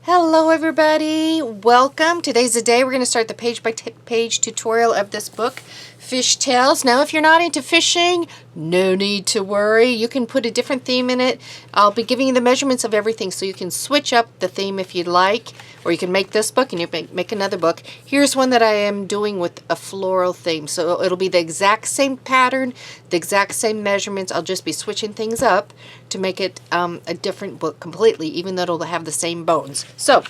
Hello everybody, welcome. Today's the day we're going to start the page by page tutorial of this book, Fish Tales. Now if you're not into fishing, no need to worry. You can put a different theme in it. I'll be giving you the measurements of everything so you can switch up the theme if you'd like, or you can make this book and you make another book. Here's one that I am doing with a floral theme, so it'll be the exact same pattern, the exact same measurements. I'll just be switching things up to make it a different book completely, even though it'll have the same bones. So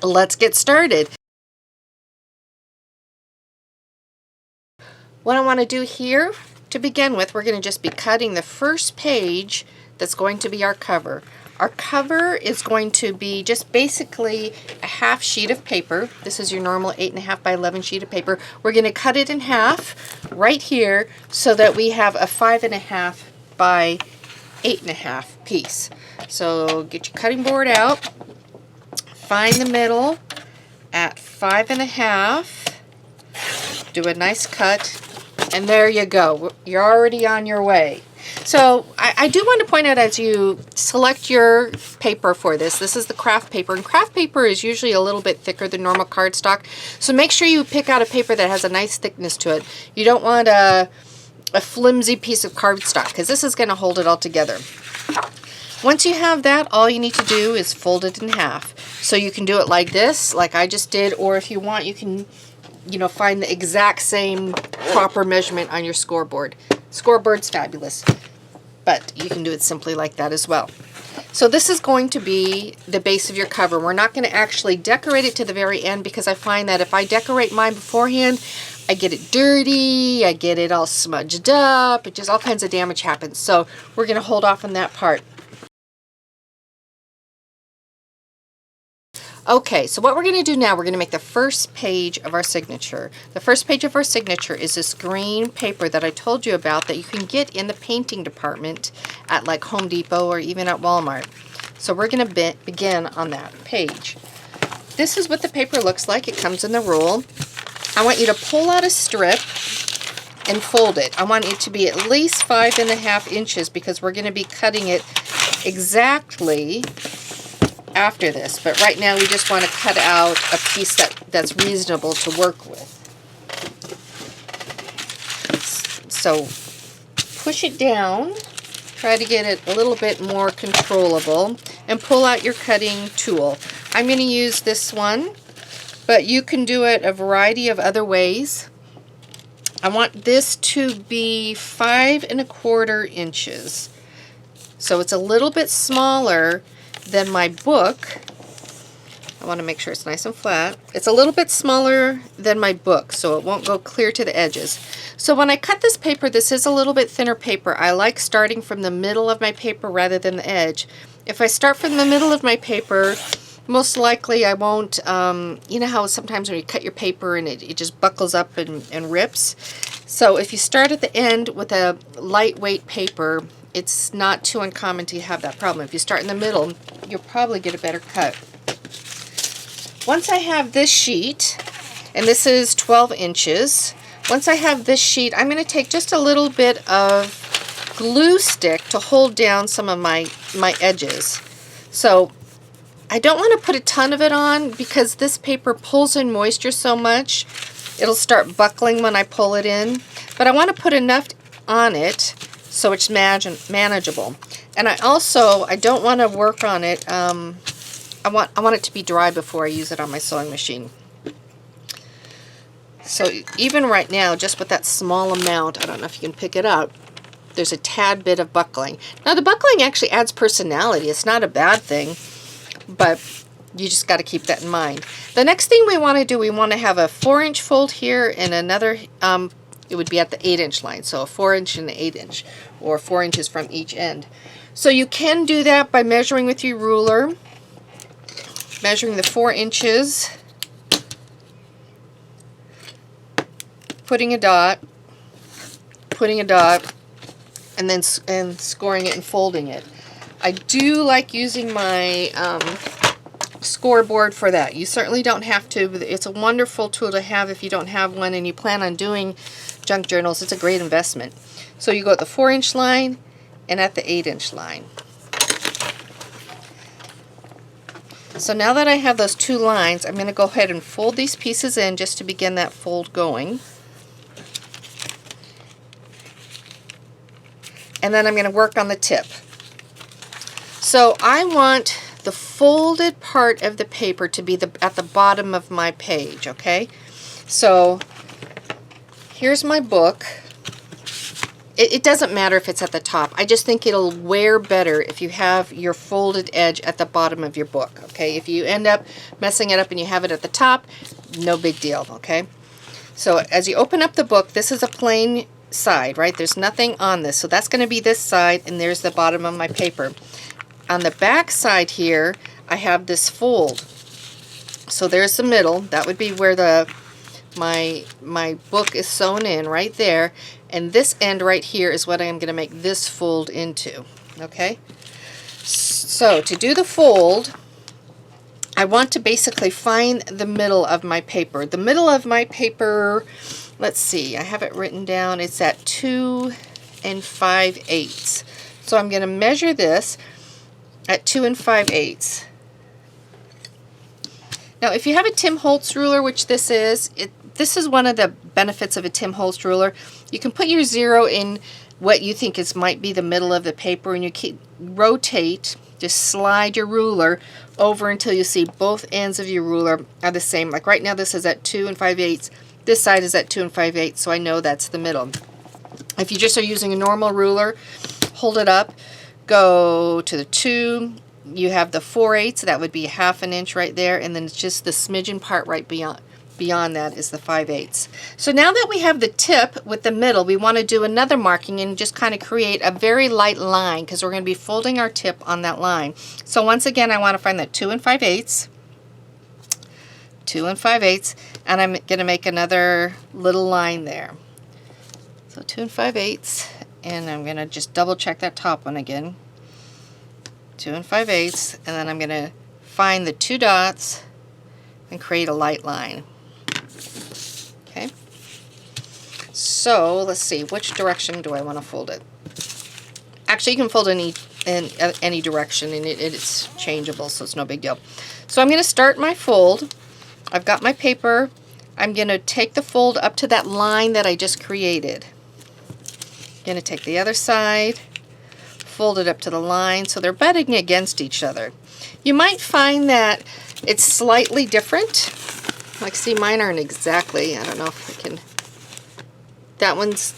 let's get started. What I want to do here to begin with, we're going to just be cutting the first page that's going to be our cover. Our cover is going to be just basically a half sheet of paper. This is your normal 8.5 by 11 sheet of paper. We're going to cut it in half right here so that we have a 5.5 by 8.5 piece. So get your cutting board out, find the middle at 5.5, do a nice cut, and there you go. You're already on your way. So I do want to point out, as you select your paper for this, this is the craft paper, and craft paper is usually a little bit thicker than normal cardstock, so make sure you pick out a paper that has a nice thickness to it. You don't want a flimsy piece of cardstock, because this is going to hold it all together. Once you have that, all you need to do is fold it in half. So you can do it like this, like I just did, or if you want, you can, find the exact same proper measurement on your scoreboard. Scoreboard's fabulous, but you can do it simply like that as well. So this is going to be the base of your cover. We're not going to actually decorate it to the very end, because I find that if I decorate mine beforehand, I get it dirty, I get it all smudged up, it just all kinds of damage happens. So we're going to hold off on that part. Okay, so what we're going to do now, we're going to make the first page of our signature. The first page of our signature is this green paper that I told you about that you can get in the painting department at like Home Depot or even at Walmart. So we're going to begin on that page. This is what the paper looks like. It comes in the roll. I want you to pull out a strip and fold it. I want it to be at least 5.5 inches because we're going to be cutting it exactly after this, but right now we just want to cut out a piece that's reasonable to work with. So push it down, try to get it a little bit more controllable, and pull out your cutting tool. I'm going to use this one, but you can do it a variety of other ways. I want this to be 5.25 inches, so it's a little bit smaller than my book. I want to make sure it's nice and flat. It's a little bit smaller than my book, so it won't go clear to the edges. So when I cut this paper, this is a little bit thinner paper. I like starting from the middle of my paper rather than the edge. If I start from the middle of my paper, most likely I won't, you know how sometimes when you cut your paper and it just buckles up and rips? So if you start at the end with a lightweight paper, it's not too uncommon to have that problem. If you start in the middle, you'll probably get a better cut. Once I have this sheet, and this is 12 inches, once I have this sheet, I'm going to take just a little bit of glue stick to hold down some of my edges. So I don't want to put a ton of it on because this paper pulls in moisture so much, it'll start buckling when I pull it in. But I want to put enough on it so it's manageable. And I don't want to work on it. I want it to be dry before I use it on my sewing machine. So even right now, just with that small amount, I don't know if you can pick it up, there's a tad bit of buckling. Now the buckling actually adds personality. It's not a bad thing, but you just got to keep that in mind. The next thing we want to do, we want to have a 4-inch fold here and another, it would be at the 8-inch line, so a 4-inch and an 8-inch, or 4 inches from each end. So you can do that by measuring with your ruler, measuring the 4 inches, putting a dot, and then scoring it and folding it. I do like using my scoreboard for that. You certainly don't have to, but it's a wonderful tool to have if you don't have one and you plan on doing junk journals. It's a great investment. So you go at the 4-inch line and at the 8-inch line. So now that I have those 2 lines, I'm going to go ahead and fold these pieces in just to begin that fold going. And then I'm going to work on the tip. So I want the folded part of the paper to be at the bottom of my page, okay? So here's my book. It doesn't matter if it's at the top. I just think it'll wear better if you have your folded edge at the bottom of your book, okay? If you end up messing it up and you have it at the top, no big deal, okay? So as you open up the book, this is a plain side, right? There's nothing on this. So that's going to be this side, and there's the bottom of my paper. On the back side here, I have this fold. So there's the middle. That would be where my book is sewn in right there, and this end right here is what I'm going to make this fold into, okay? So to do the fold, I want to basically find the middle of my paper. The middle of my paper, let's see, I have it written down, it's at 2 5/8. So I'm going to measure this at 2 5/8. Now if you have a Tim Holtz ruler, which this is, this is one of the benefits of a Tim Holtz ruler. You can put your 0 in what you think might be the middle of the paper, and you rotate, just slide your ruler over until you see both ends of your ruler are the same. Like right now this is at 2 5/8. This side is at 2 5/8, so I know that's the middle. If you just are using a normal ruler, hold it up, go to the 2, you have the 4/8, that would be 1/2 inch right there, and then it's just the smidgen part right beyond that is the 5/8. So now that we have the tip with the middle, we want to do another marking and just kind of create a very light line, because we're going to be folding our tip on that line. So once again, I want to find that 2 5/8, 2 5/8, and I'm going to make another little line there. So 2 5/8, and I'm going to just double check that top one again. 2 5/8, and then I'm going to find the 2 dots and create a light line. Okay, so let's see, which direction do I want to fold it? Actually, you can fold in any direction, and it's changeable, so it's no big deal. So I'm going to start my fold. I've got my paper. I'm going to take the fold up to that line that I just created. I'm going to take the other side, fold it up to the line, so they're butting against each other. You might find that it's slightly different. Like, see, mine aren't exactly, I don't know if I can, that one's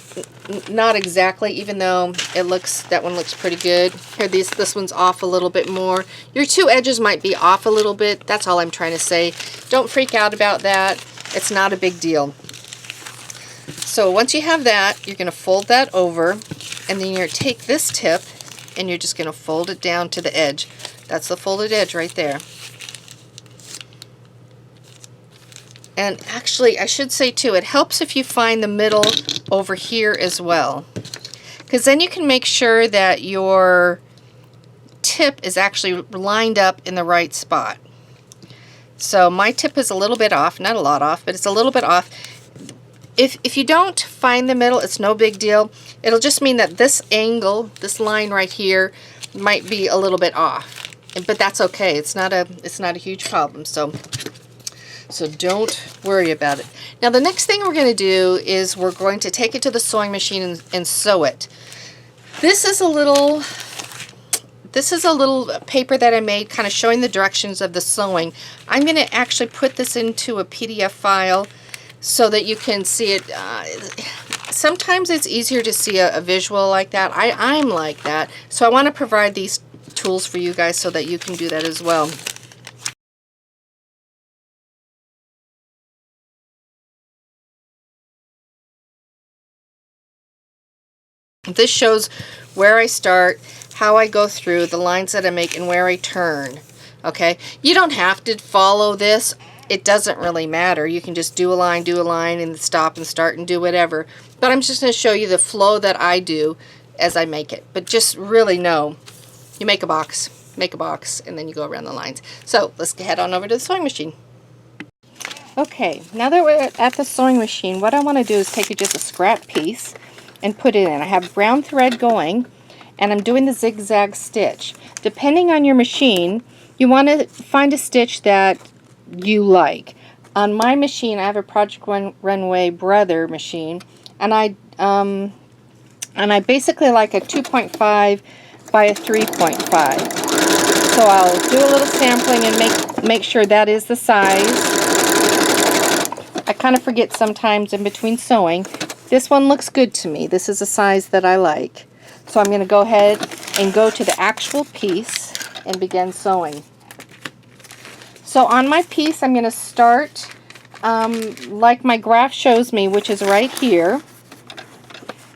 not exactly, even though that one looks pretty good. Here, this one's off a little bit more. Your 2 edges might be off a little bit. That's all I'm trying to say. Don't freak out about that. It's not a big deal. So once you have that, you're going to fold that over, and then you're going to take this tip, and you're just going to fold it down to the edge. That's the folded edge right there. And actually, I should say too, it helps if you find the middle over here as well, because then you can make sure that your tip is actually lined up in the right spot. So my tip is a little bit off, not a lot off, but it's a little bit off. If you don't find the middle, it's no big deal. It'll just mean that this angle, this line right here, might be a little bit off, but that's okay. It's not a huge problem. So don't worry about it. Now the next thing we're going to do is we're going to take it to the sewing machine and sew it. This is a little paper that I made, kind of showing the directions of the sewing. I'm going to actually put this into a PDF file so that you can see it. Sometimes it's easier to see a visual like that. I'm like that, so I want to provide these tools for you guys so that you can do that as well. This shows where I start, how I go through, the lines that I make, and where I turn. Okay, you don't have to follow this. It doesn't really matter. You can just do a line, and stop and start and do whatever. But I'm just going to show you the flow that I do as I make it. But just really know, you make a box, and then you go around the lines. So let's head on over to the sewing machine. Okay, now that we're at the sewing machine, what I want to do is take just a scrap piece and put it in. I have brown thread going, and I'm doing the zigzag stitch. Depending on your machine, You want to find a stitch that you like. On my machine, I have a Project Runway Brother machine, and I basically like a 2.5 by a 3.5. So I'll do a little sampling and make sure that is the size. I kind of forget sometimes in between sewing. This one looks good to me. This is a size that I like. So I'm going to go ahead and go to the actual piece and begin sewing. So on my piece, I'm going to start like my graph shows me, which is right here.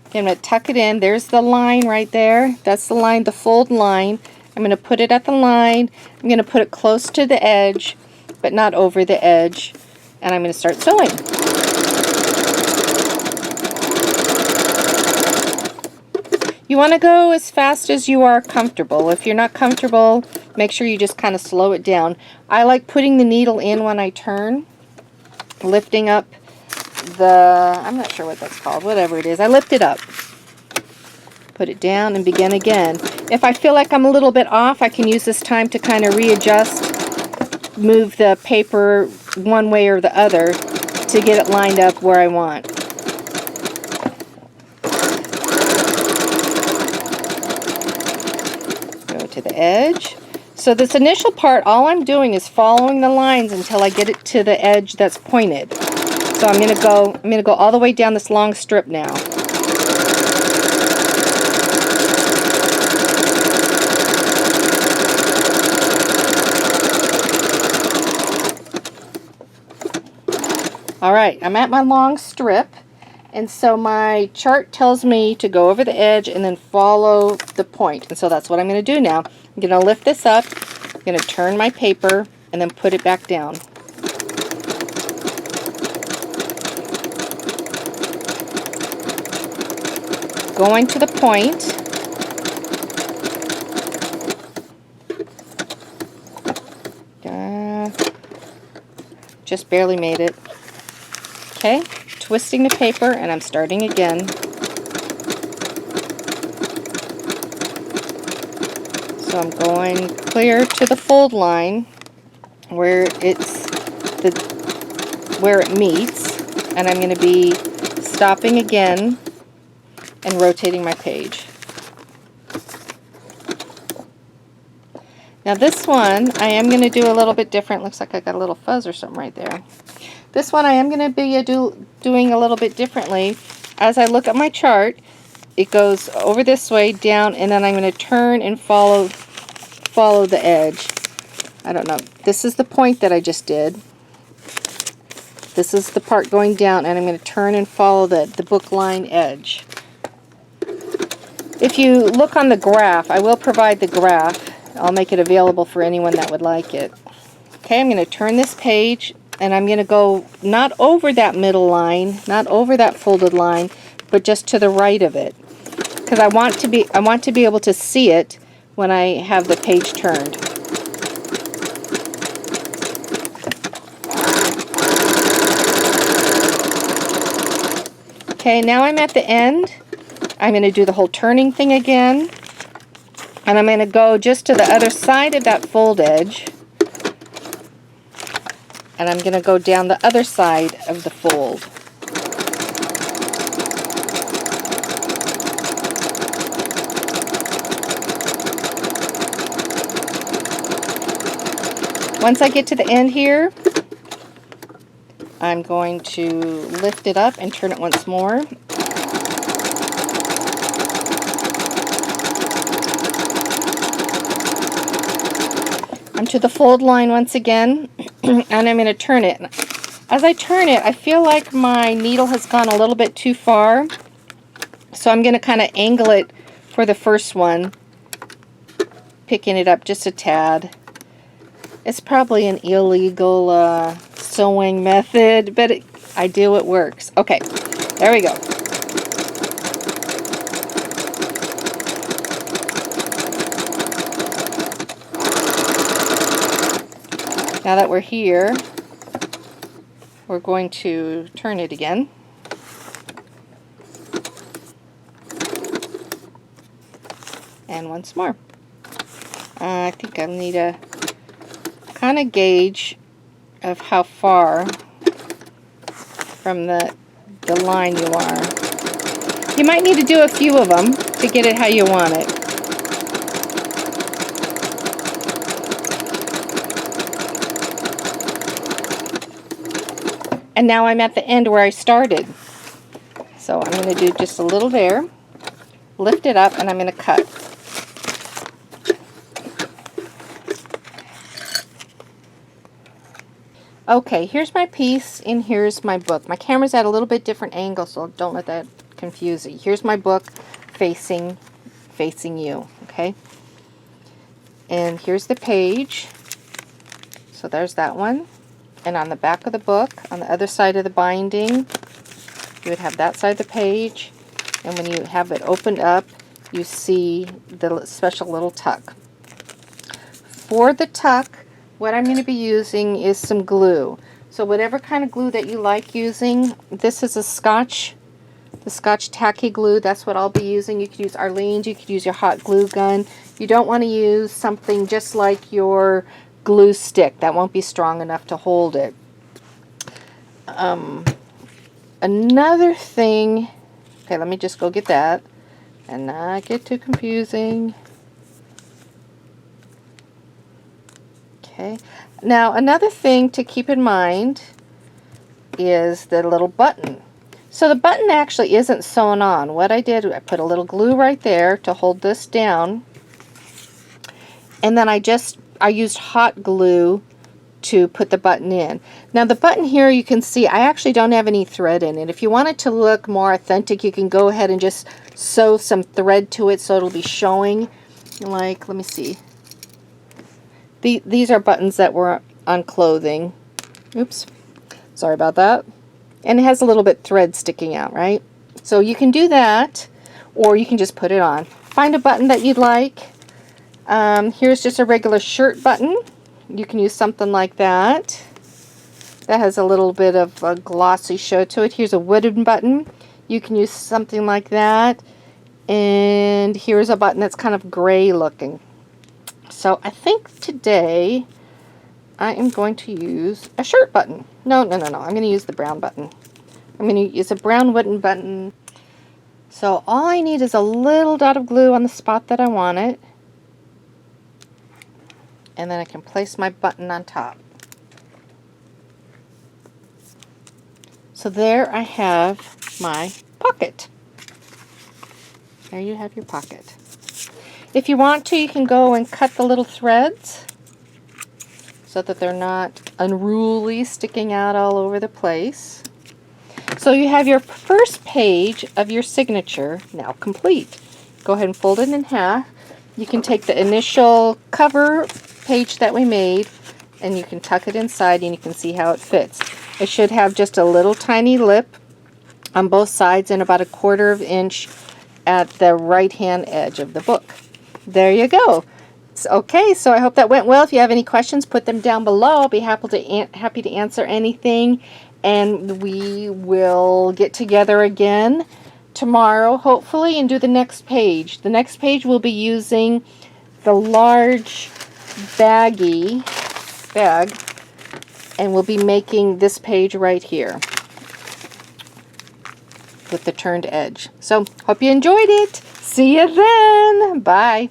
I'm going to tuck it in. There's the line right there. That's the line, the fold line. I'm going to put it at the line. I'm going to put it close to the edge, but not over the edge. And I'm going to start sewing. You want to go as fast as you are comfortable. If you're not comfortable, make sure you just kind of slow it down. I like putting the needle in when I turn, lifting up the, I'm not sure what that's called, whatever it is. I lift it up, put it down, and begin again. If I feel like I'm a little bit off, I can use this time to kind of readjust, move the paper one way or the other to get it lined up where I want. To the edge. So this initial part, all I'm doing is following the lines until I get it to the edge that's pointed. So I'm going to go all the way down this long strip now. All right, I'm at my long strip. And so my chart tells me to go over the edge and then follow the point. And so that's what I'm going to do now. I'm going to lift this up, I'm going to turn my paper, and then put it back down. Going to the point. Just barely made it. Okay. Twisting the paper, and I'm starting again. So I'm going clear to the fold line where where it meets, and I'm going to be stopping again and rotating my page. Now this one I am going to do a little bit different. Looks like I got a little fuzz or something right there. This one I am going to be doing a little bit differently. As I look at my chart, it goes over this way, down, and then I'm going to turn and follow the edge. I don't know. This is the point that I just did. This is the part going down, and I'm going to turn and follow the book line edge. If you look on the graph, I will provide the graph. I'll make it available for anyone that would like it. Okay, I'm going to turn this page, and I'm going to go not over that middle line, not over that folded line, but just to the right of it, because I want to be able to see it when I have the page turned. Okay, now I'm at the end. I'm going to do the whole turning thing again, and I'm going to go just to the other side of that fold edge. And I'm going to go down the other side of the fold. Once I get to the end here, I'm going to lift it up and turn it once more. I'm to the fold line once again, and I'm going to turn it. As I turn it, I feel like my needle has gone a little bit too far, so I'm going to kind of angle it for the first one, picking it up just a tad. It's probably an illegal sewing method, but I do, it works. Okay, there we go. Now that we're here, we're going to turn it again. And once more. I think I need a kind of gauge of how far from the line you are. You might need to do a few of them to get it how you want it. And now I'm at the end where I started. So I'm going to do just a little there, lift it up, and I'm going to cut. Okay, here's my piece and here's my book. My camera's at a little bit different angle, so don't let that confuse you. Here's my book facing you, okay? And here's the page. So there's that one. And on the back of the book, on the other side of the binding, you would have that side of the page. And when you have it opened up, you see the special little tuck. For the tuck, what I'm going to be using is some glue. So whatever kind of glue that you like using, this is the Scotch tacky glue. That's what I'll be using. You could use Arlene's, you could use your hot glue gun. You don't want to use something just like your glue stick. That won't be strong enough to hold it. Another thing, okay, let me just go get that and not get too confusing. Okay, now another thing to keep in mind is the little button. So the button actually isn't sewn on. What I did, I put a little glue right there to hold this down, and then I used hot glue to put the button in. Now the button here, you can see I actually don't have any thread in it. If you want it to look more authentic, you can go ahead and just sew some thread to it so it'll be showing. Like, let me see. These are buttons that were on clothing. Oops, sorry about that. And it has a little bit thread sticking out, right? So you can do that, or you can just put it on. Find a button that you'd like. Here's just a regular shirt button. You can use something like that. That has a little bit of a glossy show to it. Here's a wooden button. You can use something like that. And here's a button that's kind of gray looking. So I think today I am going to use a shirt button. No. I'm going to use the brown button. I'm going to use a brown wooden button. So all I need is a little dot of glue on the spot that I want it. And then I can place my button on top. So there I have my pocket. There you have your pocket. If you want to, you can go and cut the little threads so that they're not unruly, sticking out all over the place. So you have your first page of your signature now complete. Go ahead and fold it in half. You can take the initial cover page that we made and you can tuck it inside and you can see how it fits. It should have just a little tiny lip on both sides and about 1/4 inch at the right hand edge of the book. There you go. Okay, so I hope that went well. If you have any questions, put them down below. I'll be happy to answer anything, and we will get together again tomorrow, hopefully, and do the next page. The next page we'll be using the large bag, and we'll be making this page right here with the turned edge. So, hope you enjoyed it. See you then. Bye.